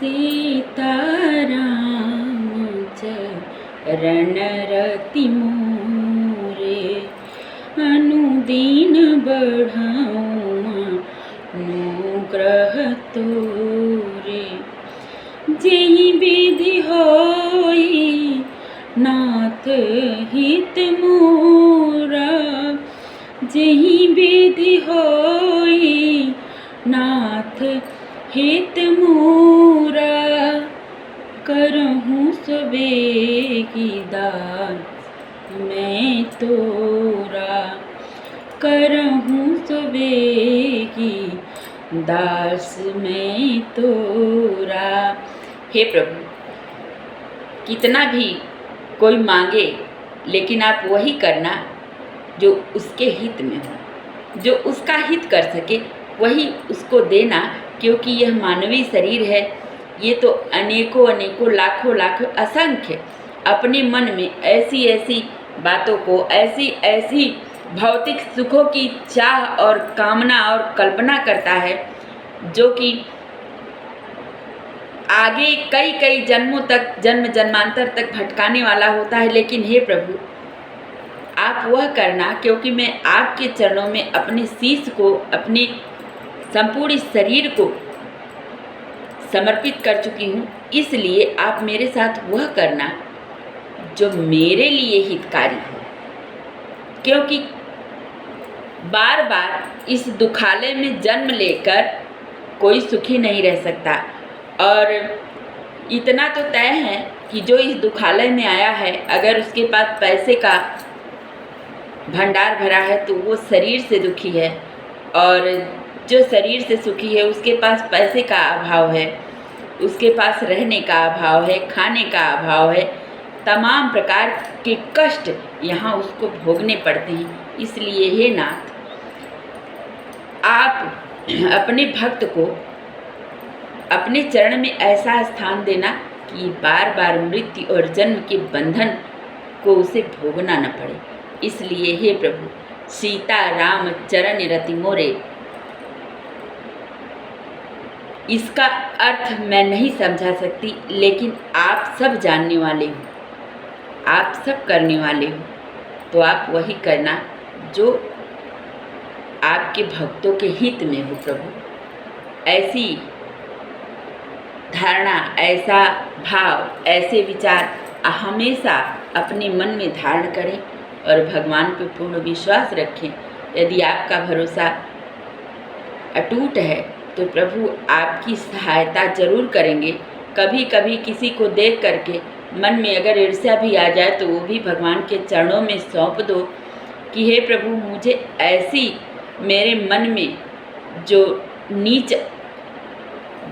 सीताराम चरण रति मोरे, अनुदीन बढ़ाऊँ अनुग्रह तोरे। जेहि विधि होई नाथ हित मोरा, जेहि विधि होई नाथ हित मोरा। करहूँ सबेगी दास मैं तोरा, करहूँ सबेगी दास मैं तोरा। हे प्रभु, कितना भी कोई मांगे लेकिन आप वही करना जो उसके हित में हो, जो उसका हित कर सके वही उसको देना, क्योंकि यह मानवीय शरीर है। ये तो अनेकों अनेकों लाखों लाखों असंख्य अपने मन में ऐसी ऐसी बातों को, ऐसी ऐसी भौतिक सुखों की चाह और कामना और कल्पना करता है, जो कि आगे कई कई जन्मों तक, जन्म जन्मांतर तक भटकाने वाला होता है। लेकिन हे प्रभु, आप वह करना, क्योंकि मैं आपके चरणों में अपने शीश को, अपने संपूर्ण शरीर को समर्पित कर चुकी हूँ। इसलिए आप मेरे साथ वह करना जो मेरे लिए हितकारी हो, क्योंकि बार बार इस दुखालय में जन्म लेकर कोई सुखी नहीं रह सकता। और इतना तो तय है कि जो इस दुखालय में आया है, अगर उसके पास पैसे का भंडार भरा है तो वो शरीर से दुखी है, और जो शरीर से सुखी है उसके पास पैसे का अभाव है, उसके पास रहने का अभाव है, खाने का अभाव है, तमाम प्रकार के कष्ट यहाँ उसको भोगने पड़ते हैं। इसलिए हे नाथ, आप अपने भक्त को अपने चरण में ऐसा स्थान देना कि बार बार मृत्यु और जन्म के बंधन को उसे भोगना न पड़े। इसलिए हे प्रभु, सीता राम चरण रति मोरे, इसका अर्थ मैं नहीं समझा सकती, लेकिन आप सब जानने वाले हो, आप सब करने वाले हो, तो आप वही करना जो आपके भक्तों के हित में हो। प्रभु, ऐसी धारणा, ऐसा भाव, ऐसे विचार हमेशा अपने मन में धारण करें और भगवान पर पूर्ण विश्वास रखें। यदि आपका भरोसा अटूट है तो प्रभु आपकी सहायता जरूर करेंगे। कभी कभी किसी को देख करके मन में अगर ईर्ष्या भी आ जाए तो वो भी भगवान के चरणों में सौंप दो कि हे प्रभु, मुझे ऐसी मेरे मन में जो नीच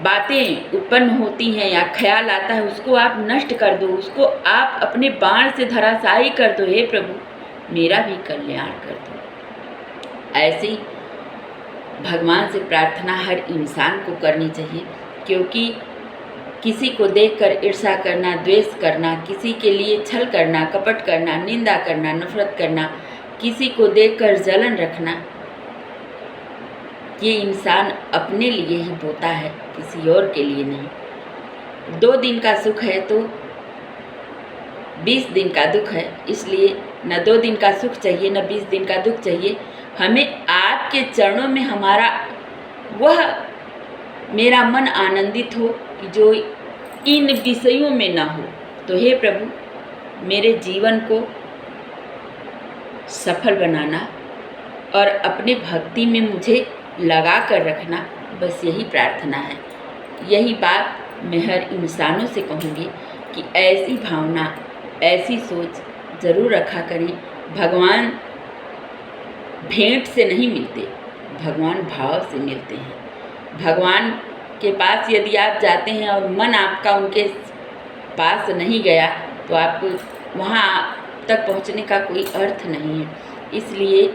बातें उत्पन्न होती हैं या ख्याल आता है उसको आप नष्ट कर दो, उसको आप अपने बाण से धराशायी कर दो। हे प्रभु, मेरा भी कल्याण कर दो। ऐसी भगवान से प्रार्थना हर इंसान को करनी चाहिए, क्योंकि किसी को देखकर ईर्ष्या करना, द्वेष करना, किसी के लिए छल करना, कपट करना, निंदा करना, नफरत करना, किसी को देखकर जलन रखना, ये इंसान अपने लिए ही बोता है, किसी और के लिए नहीं। 2 दिन का सुख है तो 20 दिन का दुख है, इसलिए न 2 दिन का सुख चाहिए न 20 दिन का दुख चाहिए। हमें आपके चरणों में हमारा वह मेरा मन आनंदित हो कि जो इन विषयों में ना हो। तो हे प्रभु, मेरे जीवन को सफल बनाना और अपने भक्ति में मुझे लगा कर रखना, बस यही प्रार्थना है। यही बात मैं हर इंसानों से कहूँगी कि ऐसी भावना, ऐसी सोच ज़रूर रखा करें। भगवान भेंट से नहीं मिलते, भगवान भाव से मिलते हैं। भगवान के पास यदि आप जाते हैं और मन आपका उनके पास नहीं गया तो आपको वहाँ तक पहुँचने का कोई अर्थ नहीं है। इसलिए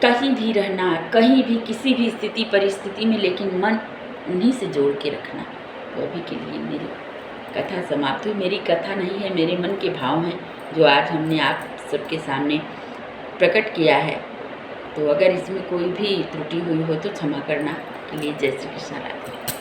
कहीं भी रहना, कहीं भी, किसी भी स्थिति परिस्थिति में, लेकिन मन उन्हीं से जोड़ के रखना। तो अभी के लिए मेरी कथा समाप्त हुई। मेरी कथा नहीं है, मेरे मन के भाव हैं जो आज हमने आप सबके सामने प्रकट किया है। तो अगर इसमें कोई भी त्रुटि हुई हो तो क्षमा करना। के लिए जय श्री कृष्ण राधे।